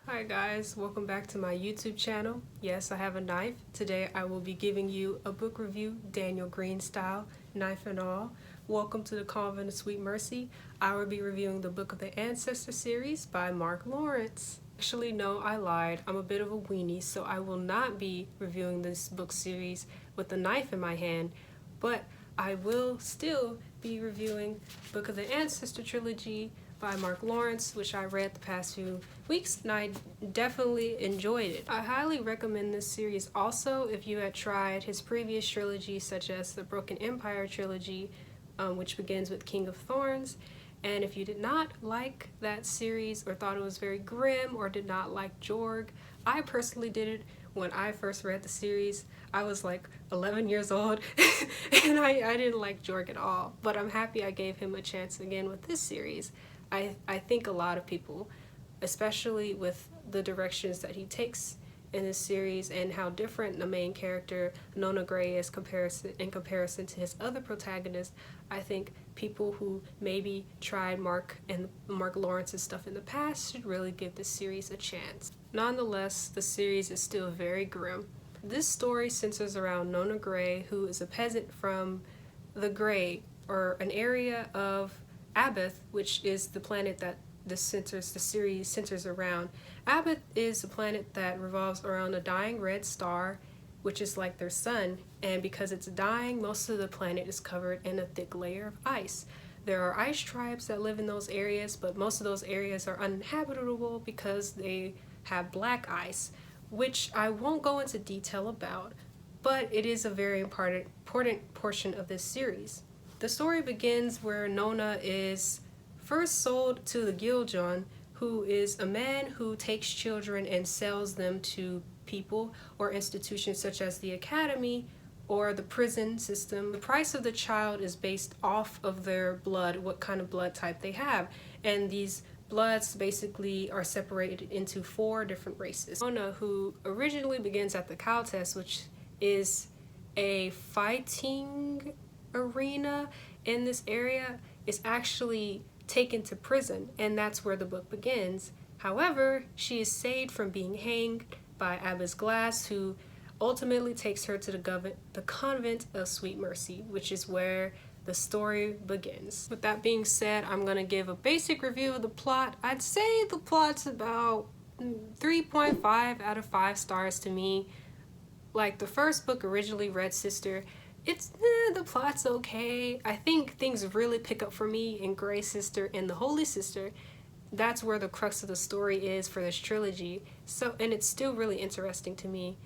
Hi guys, welcome back to my YouTube channel. Yes, I have a knife. Today I will be giving you a book review, Daniel Green style, knife and all. Welcome to the Convent of Sweet Mercy. I will be reviewing the book of the Ancestor series by Mark Lawrence. Actually, no, I lied. I'm a bit of a weenie, so I will not be reviewing this book series with a knife in my hand, but I will still be reviewing Book of the Ancestor Trilogy by Mark Lawrence, which I read the past few weeks, and I definitely enjoyed it. I highly recommend this series also if you had tried his previous trilogy, such as the Broken Empire trilogy, which begins with King of Thorns. And if you did not like that series or thought it was very grim or did not like Jorg, I personally did it when I first read the series. I was like 11 years old and I didn't like Jorg at all, but I'm happy I gave him a chance again with this series. I think a lot of people, especially with the directions that he takes in this series and how different the main character Nona Gray is in comparison to his other protagonists, I think people who maybe tried Mark Lawrence's stuff in the past should really give this series a chance. Nonetheless, the series is still very grim. This story centers around Nona Gray, who is a peasant from the Gray, or an area of Abath, which is the planet that the series centers around. Abath is a planet that revolves around a dying red star, which is like their sun, and because it's dying, most of the planet is covered in a thick layer of ice. There are ice tribes that live in those areas, but most of those areas are uninhabitable because they have black ice, which I won't go into detail about, but it is a very important portion of this series. The story begins where Nona is first sold to the Giljon, who is a man who takes children and sells them to people or institutions such as the academy or the prison system. The price of the child is based off of their blood, what kind of blood type they have, and these bloods basically are separated into 4 different races. Nona, who originally begins at the Countess, which is a fighting arena in this area, is actually taken to prison, and that's where the book begins. However, she is saved from being hanged by Abbess Glass, who ultimately takes her to the Convent of Sweet Mercy, which is where the story begins. With that being said, I'm going to give a basic review of the plot. I'd say the plot's about 3.5 out of 5 stars to me. Like the first book, originally Red Sister, the plot's okay. I think things really pick up for me in Grey Sister and the Holy Sister. That's where the crux of the story is for this trilogy. And it's still really interesting to me.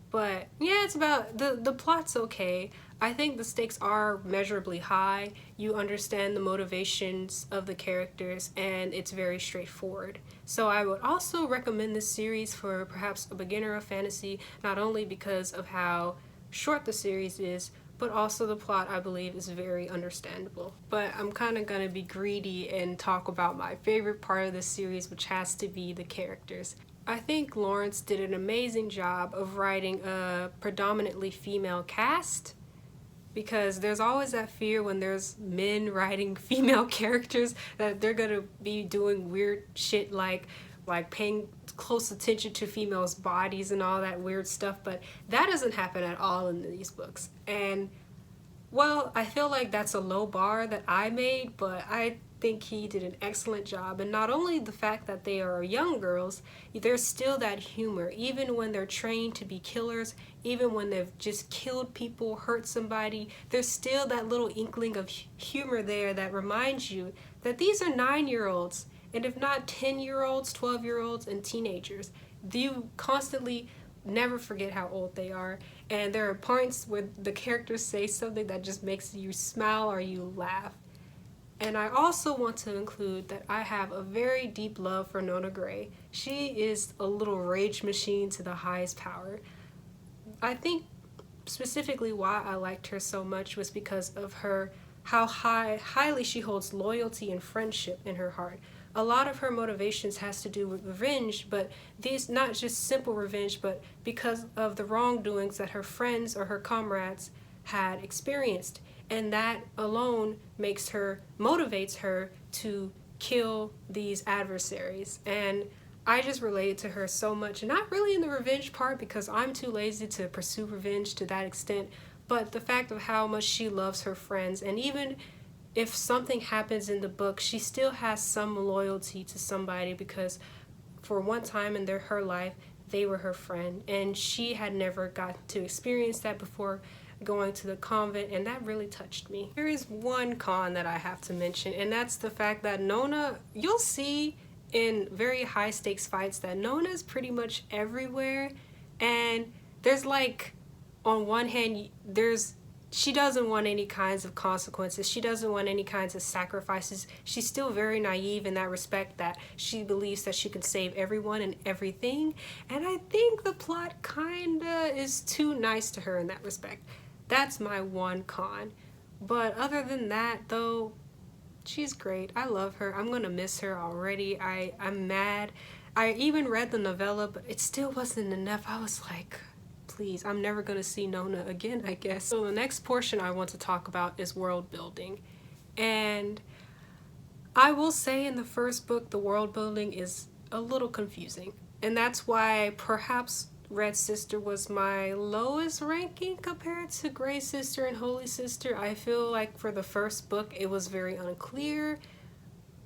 But yeah, it's about, the plot's okay. I think the stakes are measurably high. You understand the motivations of the characters, and it's very straightforward. So I would also recommend this series for perhaps a beginner of fantasy, not only because of how short the series is, but also the plot, I believe, is very understandable. But I'm kind of gonna be greedy and talk about my favorite part of this series, which has to be the characters. I think Lawrence did an amazing job of writing a predominantly female cast, because there's always that fear when there's men writing female characters that they're gonna be doing weird shit like paying close attention to females' bodies and all that weird stuff, but that doesn't happen at all in these books. And well, I feel like that's a low bar that I made, but I think he did an excellent job. And not only the fact that they are young girls, there's still that humor, even when they're trained to be killers, even when they've just killed people, hurt somebody, there's still that little inkling of humor there that reminds you that these are 9-year-olds, and if not 10-year-olds, 12-year-olds, and teenagers. You constantly never forget how old they are, and there are points where the characters say something that just makes you smile or you laugh. And I also want to include that I have a very deep love for Nona Gray. She is a little rage machine to the highest power. I think specifically why I liked her so much was because of how highly she holds loyalty and friendship in her heart. A lot of her motivations has to do with revenge, but these not just simple revenge, but because of the wrongdoings that her friends or her comrades had experienced. And that alone motivates her to kill these adversaries. And I just related to her so much, not really in the revenge part because I'm too lazy to pursue revenge to that extent, but the fact of how much she loves her friends, and even if something happens in the book, she still has some loyalty to somebody because for one time in her life, they were her friend, and she had never got to experience that before going to the convent, and that really touched me. There is one con that I have to mention, and that's the fact that Nona, you'll see in very high stakes fights that Nona is pretty much everywhere, and there's like, on one hand, she doesn't want any kinds of consequences. She doesn't want any kinds of sacrifices. She's still very naive in that respect, that she believes that she can save everyone and everything. And I think the plot kinda is too nice to her in that respect. That's my one con. But other than that, though, she's great. I love her. I'm gonna miss her already. I'm mad. I even read the novella, but it still wasn't enough. I was like, please, I'm never going to see Nona again, I guess. So the next portion I want to talk about is world building. And I will say in the first book, the world building is a little confusing. And that's why perhaps Red Sister was my lowest ranking compared to Grey Sister and Holy Sister. I feel like for the first book, it was very unclear,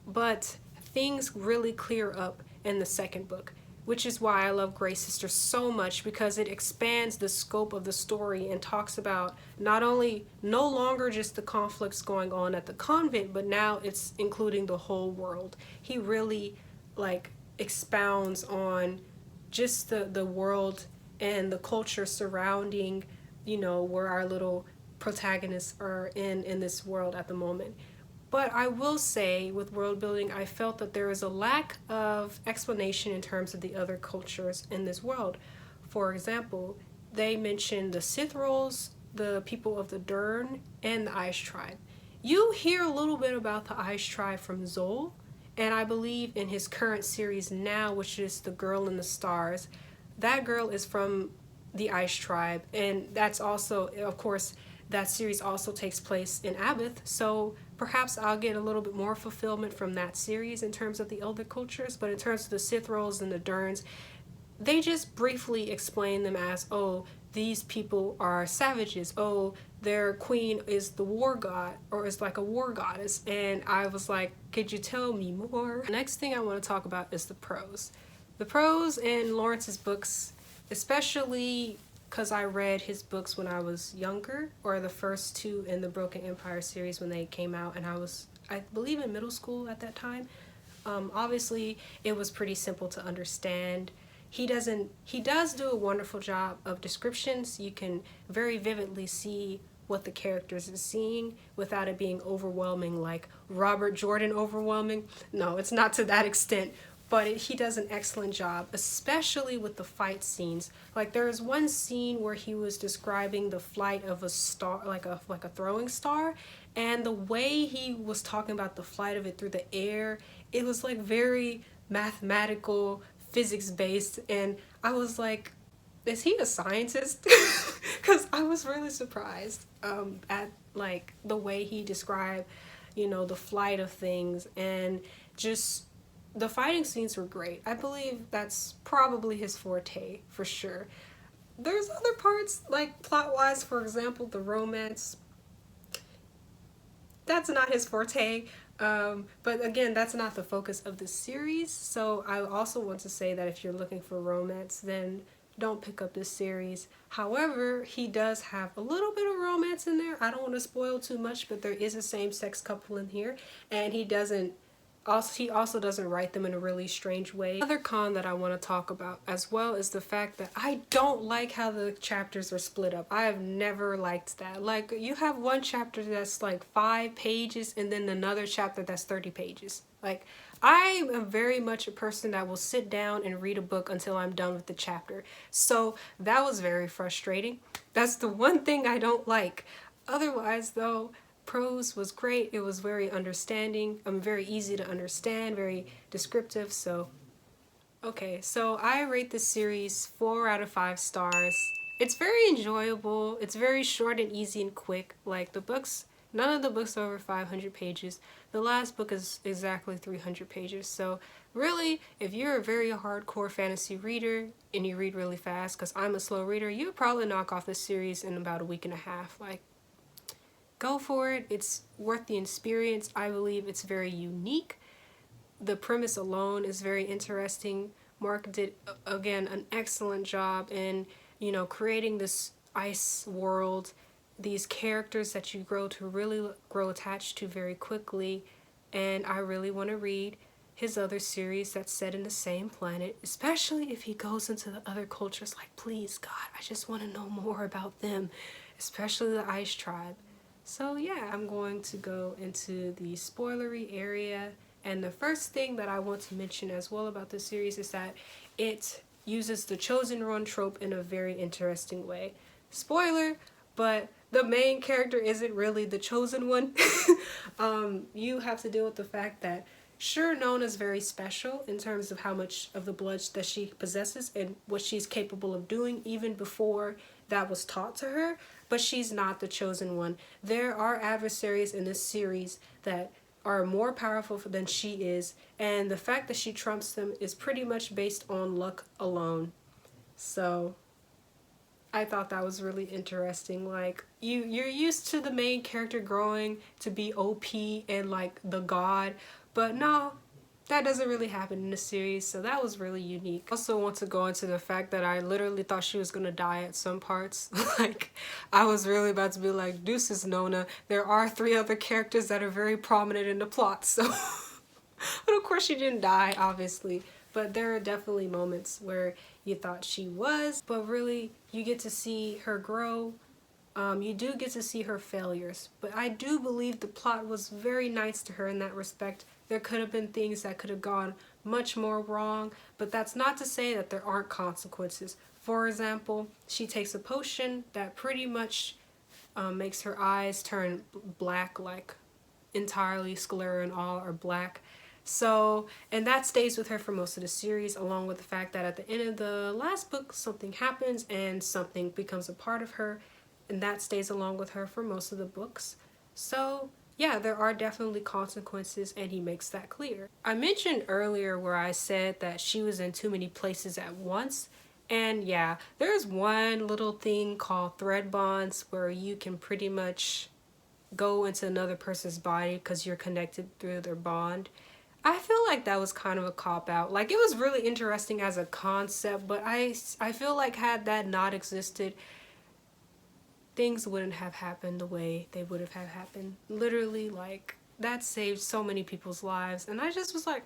but things really clear up in the second book, which is why I love Grey Sister so much, because it expands the scope of the story and talks about no longer just the conflicts going on at the convent, but now it's including the whole world. He really like expounds on just the world and the culture surrounding, you know, where our little protagonists are in this world at the moment. But I will say, with world building, I felt that there is a lack of explanation in terms of the other cultures in this world. For example, they mention the Sith Rolls, the people of the Dern, and the Ice Tribe. You hear a little bit about the Ice Tribe from Zol, and I believe in his current series now, which is The Girl in the Stars, that girl is from the Ice Tribe, and that's also, of course, that series also takes place in Abath, so perhaps I'll get a little bit more fulfillment from that series in terms of the elder cultures. But in terms of the Sith Rolls and the Derns, they just briefly explain them as, oh, these people are savages, oh, their queen is the war god, or is like a war goddess. And I was like, could you tell me more? The next thing I want to talk about is the prose. The prose in Lawrence's books, especially because I read his books when I was younger, or the first two in the Broken Empire series when they came out, and I believe in middle school at that time. Obviously, it was pretty simple to understand. He does do a wonderful job of descriptions. You can very vividly see what the characters are seeing without it being overwhelming, like Robert Jordan overwhelming. No, it's not to that extent. But he does an excellent job, especially with the fight scenes. Like there is one scene where he was describing the flight of a star, like a throwing star, and the way he was talking about the flight of it through the air, it was like very mathematical, physics based, and I was like, is he a scientist? Because I was really surprised at like the way he described, you know, the flight of things, and just the fighting scenes were great. I believe that's probably his forte, for sure. There's other parts, like plot-wise, for example, the romance. That's not his forte. But again, that's not the focus of the series. So I also want to say that if you're looking for romance, then don't pick up this series. However, he does have a little bit of romance in there. I don't want to spoil too much, but there is a same-sex couple in here, and he also doesn't write them in a really strange way. Another con that I want to talk about as well is the fact that I don't like how the chapters are split up. I have never liked that. Like, you have one chapter that's like 5 pages and then another chapter that's 30 pages. Like, I am very much a person that will sit down and read a book until I'm done with the chapter. So that was very frustrating. That's the one thing I don't like. Otherwise, though, Prose was great. It was very understanding. Very easy to understand, very descriptive. So, okay, so I rate this series 4 out of 5 stars. It's very enjoyable. It's very short and easy and quick. Like, the books None of the books are over 500 pages. The last book is exactly 300 pages. So really, if you're a very hardcore fantasy reader and you read really fast, because I'm a slow reader, you would probably knock off this series in about a week and a half. Like, go for it. It's worth the experience. I believe it's very unique. The premise alone is very interesting. Mark did, again, an excellent job in, creating this ice world, these characters that you really grow attached to very quickly. And I really want to read his other series that's set in the same planet, especially if he goes into the other cultures. Like, please, God, I just want to know more about them, especially the Ice Tribe. So yeah, I'm going to go into the spoilery area. And the first thing that I want to mention as well about this series is that it uses the chosen one trope in a very interesting way. Spoiler, but the main character isn't really the chosen one. You have to deal with the fact that sure, Nona's very special in terms of how much of the blood that she possesses and what she's capable of doing even before that was taught to her, but she's not the chosen one. There are adversaries in this series that are more powerful than she is, and the fact that she trumps them is pretty much based on luck alone. So I thought that was really interesting. Like, you're used to the main character growing to be OP and like the god, but no, that doesn't really happen in the series, so that was really unique. I also want to go into the fact that I literally thought she was gonna die at some parts. Like, I was really about to be like, deuces, Nona. There are 3 other characters that are very prominent in the plot, so. But of course she didn't die, obviously. But there are definitely moments where you thought she was, but really you get to see her grow. You do get to see her failures, but I do believe the plot was very nice to her in that respect. There could have been things that could have gone much more wrong, but that's not to say that there aren't consequences. For example, she takes a potion that pretty much makes her eyes turn black, like entirely sclera and all are black. So, and that stays with her for most of the series, along with the fact that at the end of the last book, something happens and something becomes a part of her, and that stays along with her for most of the books. So yeah, there are definitely consequences, and he makes that clear. I mentioned earlier where I said that she was in too many places at once, and yeah, there's one little thing called thread bonds where you can pretty much go into another person's body because you're connected through their bond. I feel like that was kind of a cop-out. Like, it was really interesting as a concept, but I feel like had that not existed, things wouldn't have happened the way they would have happened. Literally, like, that saved so many people's lives, and I just was like,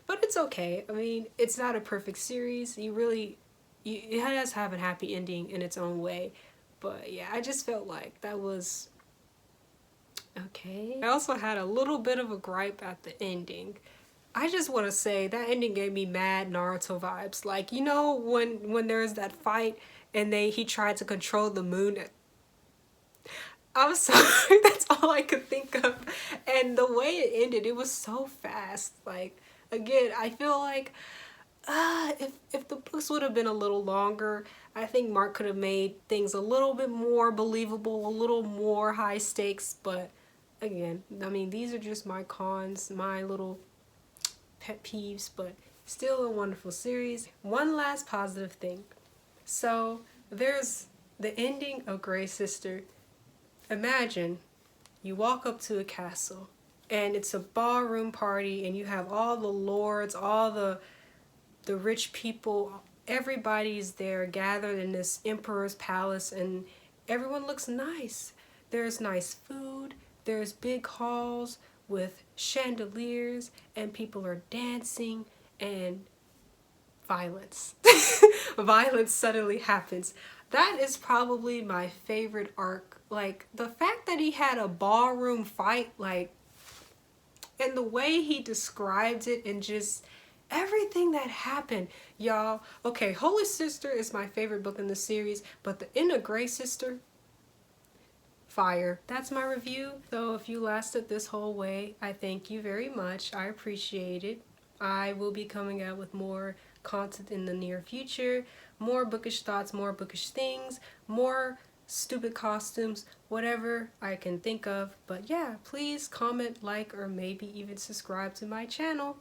but it's okay. I mean, it's not a perfect series. It has to have a happy ending in its own way, but yeah, I just felt like that was okay. I also had a little bit of a gripe at the ending. I just want to say that ending gave me mad Naruto vibes. Like, when there's that fight and he tried to control the moon. I'm sorry, that's all I could think of. And the way it ended, it was so fast. Like, again, I feel like if the books would have been a little longer, I think Mark could have made things a little bit more believable, a little more high stakes. But again, I mean, these are just my cons, my little pet peeves, but still a wonderful series. One last positive thing. So there's the ending of Grey Sister. Imagine you walk up to a castle and it's a ballroom party and you have all the lords, all the rich people, everybody's there gathered in this emperor's palace, and everyone looks nice. There's nice food, there's big halls with chandeliers, and people are dancing, and violence. Violence suddenly happens. That is probably my favorite arc. Like, the fact that he had a ballroom fight, like, and the way he described it, and just everything that happened, y'all. Okay, Holy Sister is my favorite book in the series, but the end of Grey Sister, fire. That's my review. So if you lasted this whole way, I thank you very much. I appreciate it. I will be coming out with more content in the near future, more bookish thoughts, more bookish things, more stupid costumes, whatever I can think of. But yeah, please comment, like, or maybe even subscribe to my channel.